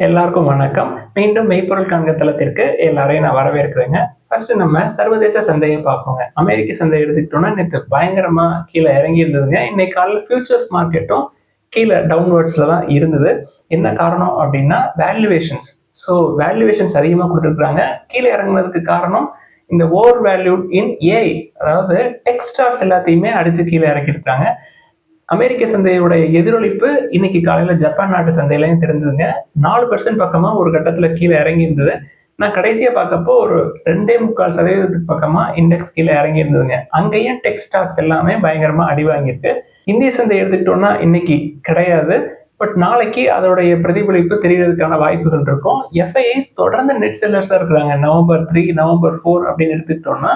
எல்லாருக்கும் வணக்கம். மீண்டும் மெய்ப்பொருள் காண்க தளத்திற்கு எல்லாரையும் நான் வரவேற்கிறேங்க. ஃபர்ஸ்ட் நம்ம சர்வதேச சந்தையை பார்ப்போங்க. அமெரிக்க சந்தை எடுத்துக்கிட்டோம்னா நேற்று பயங்கரமா கீழே இறங்கி இருந்ததுங்க. இன்னைக்கு காலையில் ஃபியூச்சர்ஸ் மார்க்கெட்டும் கீழே டவுன்வர்ட்ஸ்ல தான் இருந்தது. என்ன காரணம் அப்படின்னா வேல்யூவேஷன்ஸ். ஸோ வேல்யூவேஷன்ஸ் அதிகமாக கொடுத்துருக்குறாங்க. கீழே இறங்குனதுக்கு காரணம் இந்த ஓவர் வேல்யூட் இன் ஏஐ, அதாவது டெக் ஸ்டாக்ஸ் எல்லாத்தையுமே அடிச்சு கீழே இறக்கிருக்காங்க. அமெரிக்க சந்தையோட எதிரொலிப்பு இன்னைக்கு காலையில ஜப்பான் நாட்டு சந்தையிலையும் தெரிஞ்சதுங்க. 4% பக்கமா ஒரு கட்டத்துல கீழே இறங்கி இருந்தது. நான் கடைசியா பார்க்கப்போ ஒரு 2.25% பக்கமா இண்டெக்ஸ் கீழே இறங்கி இருந்ததுங்க. அங்கேயும் டெக் ஸ்டாக்ஸ் எல்லாமே பயங்கரமா அடி வாங்கியிருக்கு. இந்திய சந்தை எடுத்துக்கிட்டோம்னா இன்னைக்கு கிடையாது. பட் நாளைக்கு அதோடைய பிரதிபலிப்பு தெரியறதுக்கான வாய்ப்புகள் இருக்கும். எஃப்ஐஐஸ் தொடர்ந்து நெட் செல்லர்ஸா இருக்கிறாங்க. நவம்பர் 3, நவம்பர் 4 அப்படின்னு எடுத்துக்கிட்டோம்னா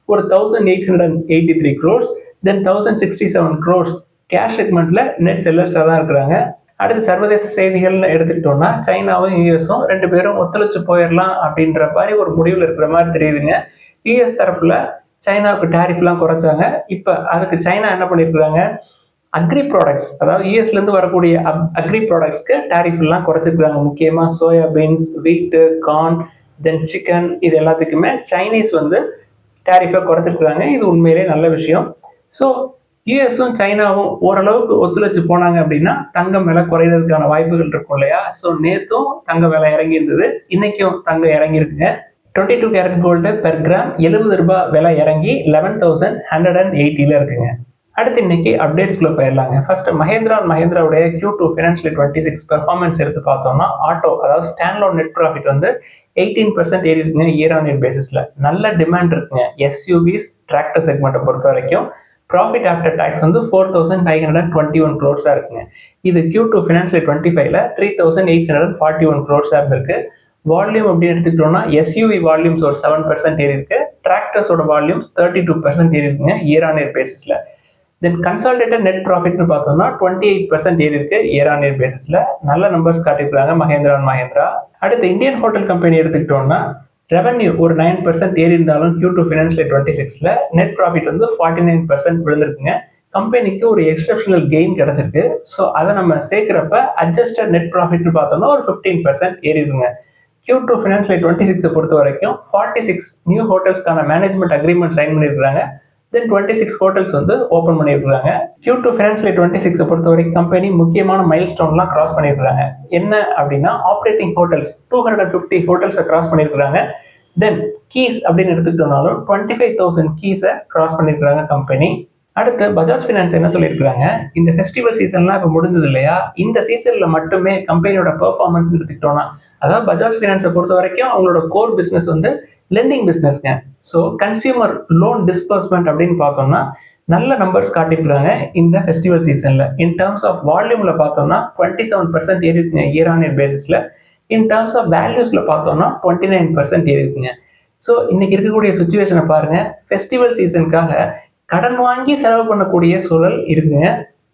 ஒரு 1883 crores, தென் 1067 crores கேஷ் செக்மெண்ட்ல நெட் செல்லர்ஸா தான் இருக்கிறாங்க. அடுத்து சர்வதேச செய்திகள்னு எடுத்துக்கிட்டோம்னா சைனாவும் யூஎஸும் ரெண்டு பேரும் ஒத்துழைச்சு போயிடலாம் அப்படின்ற மாதிரி ஒரு முடிவில் இருக்கிற மாதிரி தெரியுதுங்க. யூஎஸ் தரப்புல சைனாவுக்கு டேரிஃப்லாம் குறைச்சாங்க. இப்போ அதுக்கு சைனா என்ன பண்ணியிருக்கிறாங்க, அக்ரி ப்ராடக்ட்ஸ், அதாவது யூஎஸ்ல இருந்து வரக்கூடிய அக்ரி ப்ராடக்ட்ஸ்க்கு டேரிஃப் எல்லாம் குறைச்சிருக்காங்க. முக்கியமா சோயா பீன்ஸ், வீட்டு, கார்ன், தென் சிக்கன், இது எல்லாத்துக்குமே சைனீஸ் வந்து டேரிஃபை குறைச்சிருக்காங்க. இது உண்மையிலே நல்ல விஷயம். ஸோ யூஎஸும் சைனாவும் ஓரளவுக்கு ஒத்துழைச்சு போனாங்க அப்படின்னா தங்கம் விலை குறையிறதுக்கான வாய்ப்புகள் இருக்கும் இல்லையா. ஸோ நேற்றும் தங்க விலை இறங்கி இருந்தது, இன்னைக்கும் தங்கம் இறங்கி இருக்குங்க. 22 கேரட் கோல்டு பெர் கிராம் 70 ரூபாய் விலை இறங்கி 11,180 இருக்குங்க. அடுத்து இன்னைக்கு அப்டேட்ஸ்குள்ள போயிடலாங்க. ஃபர்ஸ்ட் மஹேந்திராவுடைய Q2 ஃபினான்ஷியல் 26 பெர்ஃபார்மன்ஸ் எடுத்து பார்த்தோம்னா ஆட்டோ, அதாவது ஸ்டாண்ட்லோன் நெட் ப்ராஃபிட் வந்து 18% ஏறி இருக்குங்க இயர் ஆன் இயர் பேசிஸ்ல. நல்ல டிமாண்ட் இருக்குங்க எஸ்யூவிஸ் டிராக்டர் செக்மெண்ட்டை பொறுத்த வரைக்கும். ப்ராஃபிட் ஆஃப்டர் டாக்ஸ் வந்து 4,521 crores இருக்குங்க. இது Q2 ஃபினான்ஷியல் 25ல 3,841 crores இருந்திருக்கு. வால்யூம் அப்படின்னு எடுத்துக்கிட்டோம்னா எஸ்யூவி வால்யூம்ஸ் ஒரு 7% ஏறி இருக்கு. டிராக்டர்ஸோட வால்யூம்ஸ் 32% ஏறி இருக்குங்க இயர் ஆன் இயர் பேசிஸ்ல. தென் கன்சாலிடேட்டட் நெட் ப்ராஃபிட்னு பார்த்தோம்னா 28% ஏறி இருக்கு இயர் ஆன் இயர் பேசிஸ்ல. நல்ல நம்பர்ஸ் காட்டியிருக்காங்க மஹேந்திரா. அடுத்து இந்தியன் ஹோட்டல் கம்பெனி எடுத்துக்கிட்டோம்னா ரெவன்யூ ஒரு 9% ஏறி இருந்தாலும் Q2 ஃபினான்ஷியல் 26ல நெட் ப்ராஃபிட் வந்து 49% விழுந்திருக்குங்க. கம்பெனிக்கு ஒரு எக்ஸப்ஷனல் கெயின் கிடைச்சிருக்கு. ஸோ அதை நம்ம சேர்க்கிறப்ப அட்ஜஸ்டட் நெட் ப்ராஃபிட்னு பார்த்தோம்னா ஒரு 15% ஏறி இருக்குங்க. Q2 ஃபினான்ஷியல் 26 பொறுத்த வரைக்கும் 46 நியூ ஹோட்டல்ஸ்க்கான மேனேஜ்மெண்ட் அக்ரிமெண்ட் சைன் பண்ணியிருக்காங்க. தென் 26 ஹோட்டல்ஸ் வந்து ஓப்பன் பண்ணியிருக்காங்க. Q2 ஃபினான்ஷியல் 26 பொறுத்த வரைக்கும் கம்பெனி முக்கியமான மைல் ஸ்டோன்லாம் கிராஸ் பண்ணியிருக்காங்க. என்ன அப்படின்னா ஆப்ரேட்டிங் ஹோட்டல்ஸ் 250 ஹோட்டல்ஸை கிராஸ் பண்ணியிருக்காங்க. தென் கீஸ் அப்படின்னு எடுத்துக்கிட்டோம்னாலும் 25,000 கீஸை கிராஸ் பண்ணியிருக்காங்க கம்பெனி. அடுத்து பஜாஜ் ஃபினான்ஸ் என்ன சொல்லியிருக்காங்க, இந்த ஃபெஸ்டிவல் சீசன்லாம் இப்போ முடிஞ்சது இல்லையா, இந்த சீசன்ல மட்டுமே கம்பெனியோட பெர்ஃபார்மன்ஸ் எடுத்துக்கிட்டோம்னா, அதாவது பஜாஜ் ஃபினான்ஸை பொறுத்த வரைக்கும் அவங்களோட கோர் பிஸ்னஸ் வந்து லெண்டிங் பிஸ்னஸ்ங்க. ஸோ கன்சியூமர் லோன் டிஸ்பர்ஸ்மெண்ட் அப்படின்னு பார்த்தோம்னா நல்ல நம்பர்ஸ் காட்டியிருக்காங்க இந்த ஃபெஸ்டிவல் சீசன்ல. இன் டர்ம்ஸ் ஆஃப் வால்யூம்ல பார்த்தோம்னா 27% ஏறி இருக்குங்க இயர் ஆன் இயர் பேசிஸ்ல. இன் டர்ம்ஸ் ஆஃப் வேல்யூஸ்ல பார்த்தோம்னா 29% ஏறி இருக்குங்க. ஸோ இன்னைக்கு இருக்கக்கூடிய சுச்சுவேஷனை பாருங்க, ஃபெஸ்டிவல் சீசனுக்காக கடன் வாங்கி செலவு பண்ணக்கூடிய சூழல் இருக்குங்க.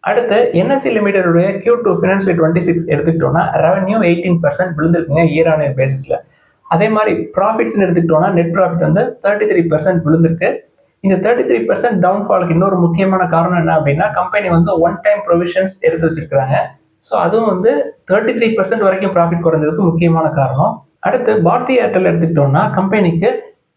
அடுத்து என்எஸ்சி லிமிடெடோட Q2 ஃபினான்ஷியல் 26 எடுத்துக்கிட்டோம்னா ரெவன்யூ 18% விழுந்திருக்குங்க இயர் ஆன் இயர் பேசிஸ்ல. அதே மாதிரி ப்ராஃபிட்ஸ் எடுத்துக்கிட்டோம்னா நெட் ப்ராஃபிட் வந்து 33% விழுந்திருக்கு. இந்த 33% டவுன்ஃபாலுக்கு இன்னொரு முக்கியமான காரணம் என்ன அப்படின்னா கம்பெனி வந்து ஒன் டைம் ப்ரொவிஷன்ஸ் எடுத்து வச்சிருக்காங்க. ஸோ அதுவும் வந்து 33% வரைக்கும் ப்ராஃபிட் குறைஞ்சதுக்கு முக்கியமான காரணம். அடுத்து பாரதி ஏர்டெல் எடுத்துக்கிட்டோம்னா கம்பெனிக்கு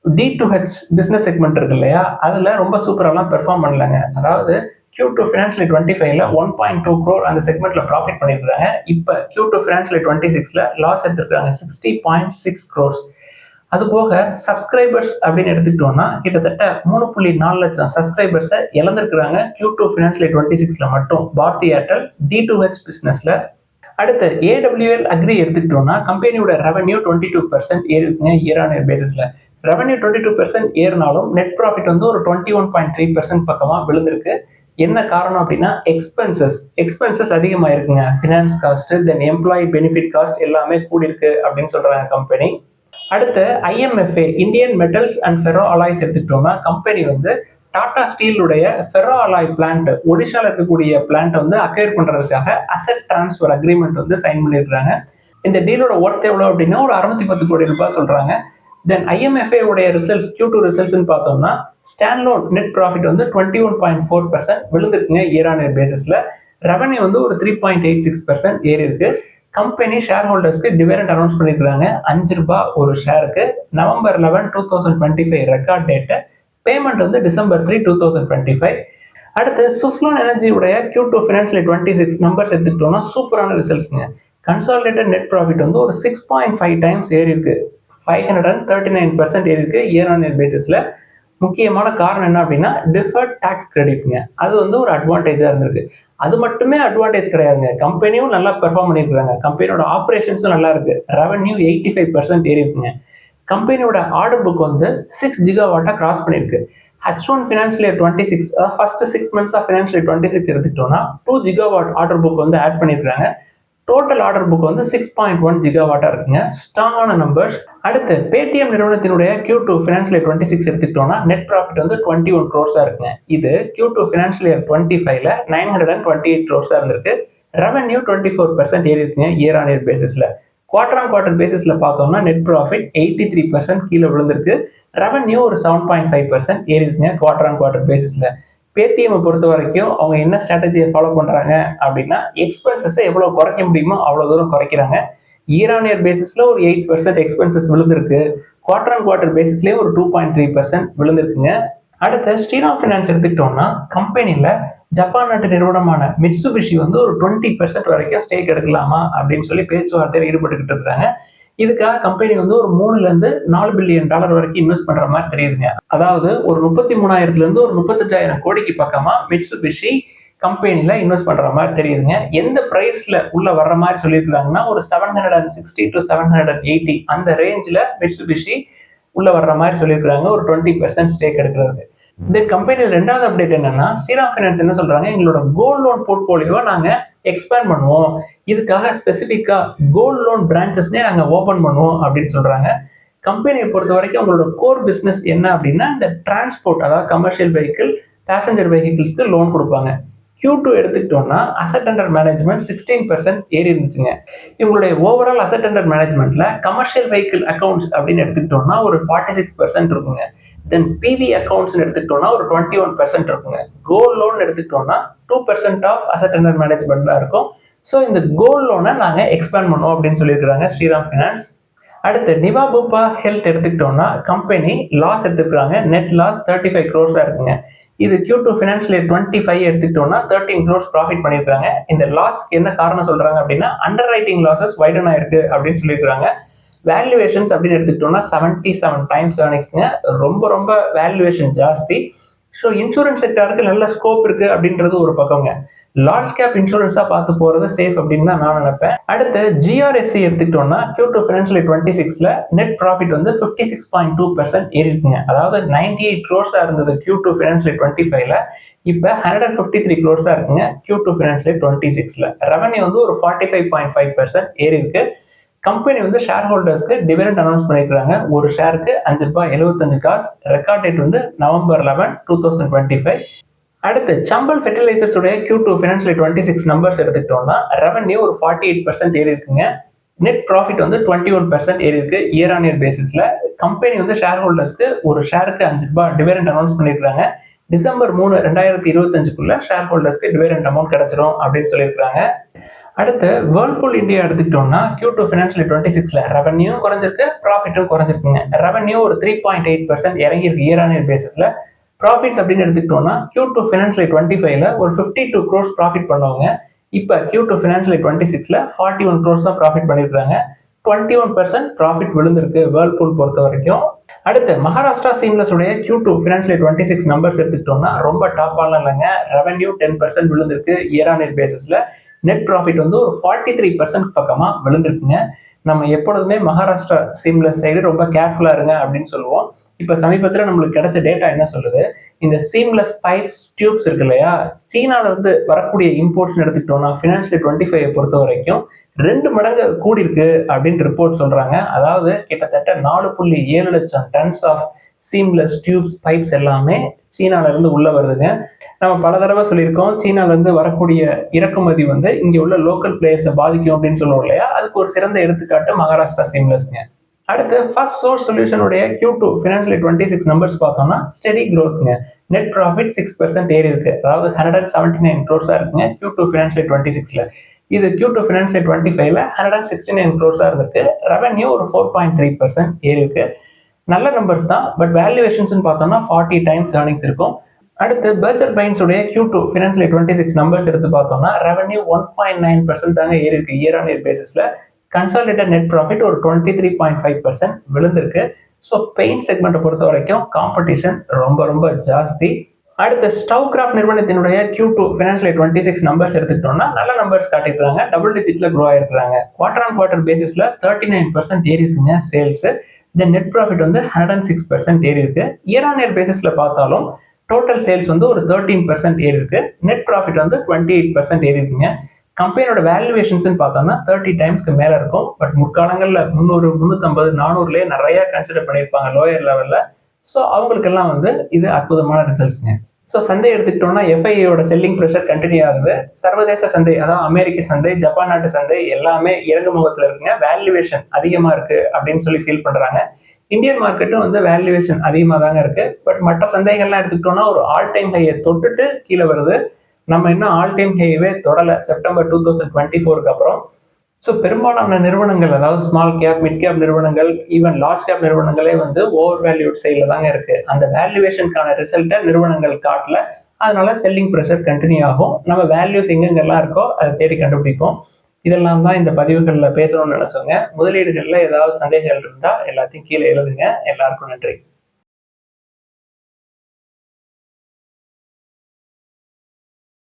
D2H பிசினஸ் செக்மெண்ட் இருக்கு இல்லையா, அதுல ரொம்ப சூப்பரெல்லாம் பெர்ஃபார்ம் பண்ணலாங்க. அதாவது Q2 ஃபினான்ஷியல் 25ல 1.2 crore அந்த செக்மெண்ட்ல ப்ராஃபிட் பண்ணியிருக்காங்க. இப்போ Q2 ஃபினான்ஷியல் 26ல லாஸ் எடுத்திருக்காங்க 60.6 crores. அது போக சப்ஸ்கிரைபர்ஸ் அப்படின்னு எடுத்துக்கிட்டோம்னா கிட்டத்தட்ட 3.4 லட்சம் சப்ஸ்கிரைபர்ஸை இழந்திருக்கிறாங்க Q2 ஃபினான்ஷியல் 26ல மட்டும் பாரதி ஏர்டெல் D2H பிசினஸ்ல. அடுத்து AWL அக்ரி எடுத்துக்கிட்டோம்னா கம்பெனியோட ரெவன்யூ 22% ஏறி இருக்குங்க இயர் ஆன் இயர் பேசிஸ்ல. ரெவன்யூ 22% ஏறினாலும் நெட் ப்ராஃபிட் வந்து ஒரு 21.3% பக்கமா விழுந்திருக்கு. என்ன காரணம் அப்படின்னா எக்ஸ்பென்சஸ் அதிகமாக இருக்குங்க. ஃபினான்ஸ் காஸ்ட், தென் எம்ப்ளாயி பெனிஃபிட் காஸ்ட் எல்லாமே கூடியிருக்கு அப்படின்னு சொல்றாங்க கம்பெனி. அடுத்து IMFA Indian metals and ferro alloys எடுத்துக்கிட்டோம்னா கம்பெனி வந்து டாடா ஸ்டீலுடைய ஃபெரோ அலாய் பிளான்ட், ஒடிஷால இருக்கக்கூடிய பிளான்ட் வந்து அக்வயர் பண்றதுக்காக அசெட் டிரான்ஸ்ஃபர் அக்ரிமெண்ட் வந்து சைன் பண்ணியிருக்காங்க. இந்த டீலோட ஒர்த் எவ்வளோ அப்படின்னா ஒரு 610 கோடி ரூபாய் சொல்றாங்க. தென் IMFA உடைய ரிசல்ட்ஸ் Q2 ரிசல்ட்ஸ்னு பார்த்தோம்னா ஸ்டாண்ட்லோன் நெட் ப்ராஃபிட் வந்து 21.4% விழுந்திருக்குங்க இயர் ஆன் இயர் பேசிஸ்ல. ரெவன்யூ வந்து ஒரு 3.86% ஏறி இருக்கு. கம்பெனி ஷேர் ஹோல்டர்ஸ்க்கு டிவிடெண்ட் அனௌன்ஸ் பண்ணிருக்காங்க. ₹5 ஒரு ஷேருக்கு. November 11, 2025 record date. பேமெண்ட் வந்து December 3, 2025. அடுத்து சுஸ்லோன் எனர்ஜியுடைய Q2 ஃபினான்ஷியல் 26 நம்பர்ஸ் எடுத்துக்கிட்டோம்னா சூப்பரான ரிசல்ட்ஸ்ங்க. கன்சாலிடேட்டட் நெட் ப்ராஃபிட் வந்து ஒரு 6.5 டைம்ஸ் ஏறி இருக்கு. 539% ஏறி இருக்கு இயர் ஆன் இயர் பேசிஸ்ல. முக்கியமான காரணம் என்ன அப்படின்னா டிஃபர்ட் டாக்ஸ் கிரெடிட்ங்க. அது வந்து ஒரு அட்வான்டேஜா இருந்திருக்கு. அது மட்டுமே அட்வான்டேஜ் கிடையாதுங்க. கம்பெனியும் நல்லா பெர்ஃபார்ம் பண்ணிருக்காங்க. கம்பெனியோட ஆப்ரேஷன்ஸும் நல்லா இருக்கு. ரெவன்யூ 85% ஏறி இருக்குங்க. கம்பெனியோட ஆர்டர் புக் வந்து 6 ஜிகாவாட்டா கிராஸ் பண்ணிருக்கு. H1 financial year 26 first 6 months of financial year 26 எடுத்துக்கிட்டோம்னா 2 ஜிகாவாட் ஆர்டர் புக் வந்து ஆட் பண்ணிருக்காங்க. டோட்டல் ஆர்டர் புக் வந்து 6.1 ஜிகாவாட்டா இருக்குங்க. ஸ்ட்ராங்கான நம்பர்ஸ். அடுத்து பேடிஎம் நிறுவனத்தினுடைய Q2 ஃபினான்ஷியல் இயர் 26 எடுத்துக்கிட்டோம்னா நெட் ப்ராஃபிட் வந்து 21 crores இருக்குங்க. இது Q2 ஃபினான்ஷியல் இயர் 25ல 928 crores இருந்திருக்கு. ரெவன்யூ 24% ஏறி இருக்குங்க இயர் ஆன் இயர் பேசிஸ்ல. குவார்டர் ஆன் குவார்டர் பேசிஸ்ல பார்த்தோம்னா நெட் ப்ராஃபிட் 83% கீழே விழுந்திருக்கு. ரெவன்யூ ஒரு 7.5% ஏறி இருக்குங்க குவார்டர் ஆன் குவார்டர் பேசிஸ்ல. பேடிஎம் பொறுத்த வரைக்கும் அவங்க என்ன ஸ்ட்ராட்டஜியை ஃபாலோ பண்றாங்க அப்படின்னா எக்ஸ்பென்சஸை எவ்வளவு குறைக்க முடியுமோ அவ்வளவு தூரம் குறைக்கிறாங்க. இயர் ஆன் இயர் பேசிஸ்ல ஒரு 8% எக்ஸ்பென்சஸ் விழுந்திருக்கு. குவார்டர் ஆன் குவார்டர் பேசிஸ்லயே ஒரு 2.3% விழுந்திருக்குங்க. அடுத்து ஸ்ரீராம் ஃபினான்ஸ் எடுத்துக்கிட்டோம்னா கம்பெனில ஜப்பான் நாட்டு நிறுவனமான மிட்சுபிஷி வந்து ஒரு 20% வரைக்கும் ஸ்டேக் எடுக்கலாமா அப்படின்னு சொல்லி பேச்சுவார்த்தையில் ஈடுபட்டுக்கிட்டு இருக்காங்க. இதுக்காக கம்பெனி வந்து ஒரு $3 பில்லியன் வரைக்கும் இன்வெஸ்ட் பண்ற மாதிரி தெரியுதுங்க. அதாவது ஒரு 33,000 ஒரு 35,000 கோடிக்கு பக்கமா மிட்சுபிஷி கம்பெனில இன்வெஸ்ட் பண்ற மாதிரி தெரியுதுங்க. எந்த பிரைஸ்ல உள்ள வர்ற மாதிரி சொல்லியிருக்காங்கன்னா ஒரு 760 to 780 அந்த ரேஞ்சில் மிட்சுபிஷி உள்ள வர்ற மாதிரி சொல்லியிருக்காங்க ஒரு 20% ஸ்டேக் எடுக்கிறது. இந்த கம்பெனியில் ரெண்டாவது அப்டேட் என்னன்னா ஸ்ரீராம் ஃபினான்ஸ் என்ன சொல்றாங்க, எங்களோட கோல்ட் லோன் போர்ட்போலியோவை நாங்க எக்ஸ்பேண்ட் பண்ணுவோம். இதுக்காக ஸ்பெசிஃபிக்கா கோல்ட் லோன் பிரான்ச்சஸ்னே நாங்க ஓபன் பண்ணுவோம் அப்படின்னு சொல்றாங்க. கம்பெனியை பொறுத்த வரைக்கும் அவங்களோட கோர் பிசினஸ் என்ன அப்படின்னா இந்த டிரான்ஸ்போர்ட், அதாவது கமர்ஷியல் வெஹிக்கிள், பேசஞ்சர் வெஹிக்கிள்ஸ்க்கு லோன் கொடுப்பாங்க. Q2 எடுத்துக்கிட்டோம்னா அசெட் அண்டர் மேனேஜ்மெண்ட் 16% ஏறி இருந்துச்சுங்க. இவங்களுடைய ஓவரால் அசெட் அண்டர் மேனேஜ்மெண்ட்ல கமர்ஷியல் வெஹிக்கிள் அக்கௌண்ட்ஸ் அப்படின்னு எடுத்துக்கிட்டோம்னா ஒரு 46% இருக்குங்க. தென் பிவி அக்கௌண்ட்ஸ் எடுத்துக்கிட்டோம்னா ஒரு 21% இருக்குங்க. கோல்ட் லோன் எடுத்துக்கிட்டோம்னா 2% ஆஃப் அசெட் அண்டர் மேனேஜ்மெண்ட்ல இருக்கும். ஸோ இந்த கோல்ட் லோனை நாங்கள் எக்ஸ்பேண்ட் பண்ணுவோம் அப்படின்னு சொல்லியிருக்காங்க ஸ்ரீராம் ஃபினான்ஸ். அடுத்து நிவாபூபா ஹெல்த் எடுத்துக்கிட்டோம்னா கம்பெனி லாஸ் எடுத்துக்கிறாங்க. நெட் லாஸ் 35 crores இருக்குங்க. இது Q2 ஃபினான்ஷியல் இயர் 25 எடுத்துக்கிட்டோம்னா 13 crores ப்ராஃபிட் பண்ணியிருக்காங்க. இந்த லாஸ்க்கு என்ன காரணம் சொல்றாங்க அப்படின்னா அண்டர் ரைட்டிங் லாசஸ் வைடன் ஆயிருக்கு அப்படின்னு சொல்லியிருக்காங்க. வேல்யூவேஷன்ஸ் அப்படின்னு எடுத்துக்கிட்டோம்னா 77 times earningsங்க. ரொம்ப ரொம்ப வேல்யூவேஷன் ஜாஸ்தி. ஸோ இன்சூரன்ஸ் செக்டருக்கு நல்ல ஸ்கோப் இருக்கு அப்படின்றது ஒரு பக்கங்க. லார்ஜ் கேப் இன்சூரன்ஸா பார்த்து போறது சேஃப் அப்படின்னு தான் நான் நினைப்பேன். அடுத்து GRSC எடுத்துக்கிட்டோம்னா Q2 ஃபினான்ஷியல் இயர் 26ல நெட் ப்ராஃபிட் வந்து 56.2% ஏறி இருக்குங்க. அதாவது 98 crores இருந்தது Q2 ஃபினான்ஷியல் இயர் 25ல. இப்போ 153 crores இருக்குங்க Q2 ஃபினான்ஷியல் இயர் 26ல. ரெவன்யூ வந்து ஒரு 45.5% ஏறி இருக்கு. கம்பெனி வந்து ஷேர் ஹோல்டர்ஸ்க்கு டிவிடெண்ட் அனௌன்ஸ் பண்ணிருக்காங்க. ஒரு ஷேருக்கு ₹5.75. ரெக்கார்ட் டேட் வந்து November 11, 2025. அடுத்து சம்பல் ஃபெர்டிலைசர்ஸ் உடைய Q2 ஃபினான்ஷியல் இயர் 26 நம்பர்ஸ் எடுத்துக்கிட்டோம்னா ரெவன்யூ ஒரு 48% ஏறி இருக்குங்க. நெட் ப்ராஃபிட் வந்து 21% ஏறி இருக்கு இயர் ஆன் இயர் பேசிஸ்ல. கம்பெனி வந்து ஷேர் ஹோல்டர்ஸ்க்கு ஒரு ஷேருக்கு ₹5 டிவிடெண்ட் அனௌன்ஸ் பண்ணிருக்காங்க. December 3, 2025 ஷேர் ஹோல்டர்ஸ்க்கு டிவிடெண்ட் அமௌண்ட் கிடைச்சிரும் அப்படின்னு சொல்லியிருக்காங்க. அடுத்து வேர்ல்பூல் இந்தியா எடுத்துக்கிட்டோம்னா Q2 ஃபினான்ஷியல் இயர் 26ல ரெவன்யூ குறைஞ்சிருக்கு, ப்ராஃபிட்டும் குறைஞ்சிருக்குங்க. ரெவன்யூ ஒரு 3.8% இறங்கி இருக்கு இயர் ஆன் இயர் பேசிஸ்ல. ப்ராஃபிட்ஸ் அப்படின்னு எடுத்துக்கிட்டோம்னா Q2 ஃபினான்ஷியல் இயர் 25ல ஒரு 52 crores ப்ராஃபிட் பண்ணுவாங்க. இப்போ Q2 ஃபினான்ஷியல் இயர் 26ல 41 crores தான் ப்ராஃபிட் பண்ணிருக்காங்க. 21% ப்ராஃபிட் விழுந்திருக்கு வேர்ல்பூல் பொறுத்த வரைக்கும். அடுத்து மகாராஷ்டிரா சீம்லெஸ் உடைய Q2 ஃபினான்ஷியல் இயர் 26 நம்பர்ஸ் எடுத்துக்கிட்டோம்னா ரொம்ப டாப்பாலாம் இல்லைங்க. ரெவன்யூ 10% விழுந்திருக்கு இயர் ஆன் இயர் பேசிஸ்ல. நெட் ப்ராஃபிட் வந்து ஒரு 43% பக்கமா விழுந்திருக்குங்க. நம்ம எப்பொழுதுமே மகாராஷ்டிரா சீம்லெஸ் சைடு ரொம்ப கேர்ஃபுல்லா இருங்க அப்படின்னு சொல்லுவோம். இப்ப சமீபத்துல நம்மளுக்கு கிடைச்ச டேட்டா என்ன சொல்லுது, இந்த சீம்லெஸ் பைப்ஸ் டியூப்ஸ் இருக்கு இல்லையா, சீனால இருந்து வரக்கூடிய இம்போர்ட்ஸ் எடுத்துக்கிட்டோம்னா ஃபினான்ஷியல் இயர் 25 பொறுத்த வரைக்கும் 2 மடங்கு கூடி இருக்கு அப்படின்னு ரிப்போர்ட் சொல்றாங்க. அதாவது கிட்டத்தட்ட 4.7 லட்சம் tons of seamless tubes pipes எல்லாமே சீனால இருந்து உள்ள வருதுங்க. நம்ம பல தடவை சொல்லியிருக்கோம், சீனால இருந்து வரக்கூடிய இறக்குமதி வந்து இங்க உள்ள லோக்கல் பிளேயர்ஸை பாதிக்கும் அப்படின்னு சொல்லுவோம் இல்லையா, அதுக்கு ஒரு சிறந்த எடுத்துக்காட்டு மகாராஷ்டிரா சீம்லெஸ்ங்க. அடுத்து ஃபர்ஸ்ட் சோர்ஸ் சொல்யூஷனுடைய Q2 ஃபினான்ஷியல் இயர் 26 நம்பர்ஸ் பார்த்தோம்னா ஸ்டெடி க்ரோத்ங்க. நெட் ப்ராஃபிட் 6% ஏறி இருக்கு. அதாவது 179 crores இருக்குங்க Q2 ஃபினான்ஷியல் 26ல. இது Q2 ஃபினான்ஷியல் 25ல 169 crores இருக்கு. ரெவன்யூ ஒரு 4.3% ஏறி இருக்கு. நல்ல நம்பர்ஸ் தான். பட் வேல்யூவேஷன்ஸ் பார்த்தோம்னா 40 டைம்ஸ் ஏர்னிங்ஸ் இருக்கும். அடுத்து பெர்ஜர் பைன்ஸ் உடைய Q2 ஃபினான்ஷியல் 26 நம்பர்ஸ் எடுத்து பார்த்தோம்னா ரெவன்யூ 1.9% தாங்க ஏறி இருக்கு இயர் ஆன் இயர் பேசிஸ்ல. கன்சாலிடேட்டட் நெட் ப்ராஃபிட் ஒரு 23.5% விழுந்திருக்கு. ஸோ பெயிண்ட் செக்மெண்ட்டை பொறுத்த வரைக்கும் காம்படிஷன் ரொம்ப ரொம்ப ஜாஸ்தி. அடுத்து ஸ்டவ்கிராஃப்ட் நிறுவனத்தினுடைய Q2 ஃபினான்ஷியல் 26 நம்பர்ஸ் எடுத்துக்கிட்டோம்னா நல்ல நம்பர்ஸ் காட்டிருக்காங்க. டபுள் டிஜிட்ல க்ரோ ஆயிருக்காங்க. குவார்டர் ஆன் குவார்டர் பேசிஸ்ல 39% ஏறி இருக்குங்க சேல்ஸ். தென் நெட் ப்ராஃபிட் வந்து 106% ஏறி இருக்கு. இயர் ஆன் இயர் பேசிஸ்ல பார்த்தாலும் டோட்டல் சேல்ஸ் வந்து ஒரு 13% ஏறி இருக்கு. நெட் ப்ராஃபிட் வந்து 28% ஏறி இருக்குங்க. கம்பெனியோட வேல்யூவேஷன்ஸ் பார்த்தோம்னா 30 டைம்ஸ்க்கு மேல இருக்கும். பட் முற்காலங்கள்ல 300, 350, 400லேயே நிறைய கன்சிடர் பண்ணியிருப்பாங்க லோயர் லெவல்ல. ஸோ அவங்களுக்கெல்லாம் வந்து இது அற்புதமான ரிசல்ட்ஸ்ங்க. ஸோ சந்தை எடுத்துக்கிட்டோம்னா எஃப்ஐயோட செல்லிங் ப்ரெஷர் கண்டினியூ ஆகுது. சர்வதேச சந்தை, அதாவது அமெரிக்க சந்தை, ஜப்பான் நாட்டு சந்தை எல்லாமே இறங்கு முகத்துல இருக்குங்க. வேல்யூவேஷன் அதிகமா இருக்கு அப்படின்னு சொல்லி ஃபீல் பண்றாங்க. இந்தியன் மார்க்கெட்டும் வந்து வேல்யூவேஷன் அதிகமாக தாங்க இருக்கு. பட் மற்ற சந்தைகள்லாம் எடுத்துக்கிட்டோம்னா ஒரு ஆல் டைம் ஹையை தொட்டுட்டு கீழே வருது. நம்ம இன்னும் ஆல் டைம் ஹைவே தொடலை செப்டம்பர் 2024க்கு அப்புறம். ஸோ பெரும்பாலான நிறுவனங்கள், அதாவது ஸ்மால் கேப், மிட் கேப் நிறுவனங்கள், ஈவன் லார்ஜ் கேப் நிறுவனங்களே வந்து ஓவர் வேல்யூட் சைடில் தாங்க இருக்கு. அந்த வேல்யூவேஷனுக்கான ரிசல்ட்டை நிறுவனங்கள் காட்டல. அதனால செல்லிங் ப்ரெஷர் கண்டினியூ ஆகும். நம்ம வேல்யூஸ் எங்கெங்கெல்லாம் இருக்கோ அதை தேடி கண்டுபிடிப்போம். இதெல்லாம் தான் இந்த பதிவுகளில் பேசணும்னு நினைச்சோங்க. முதலீடுகளில் ஏதாவது சந்தேகங்கள் இருந்தால் எல்லாத்தையும் கீழே எழுதுங்க. எல்லாருக்கும் நன்றி.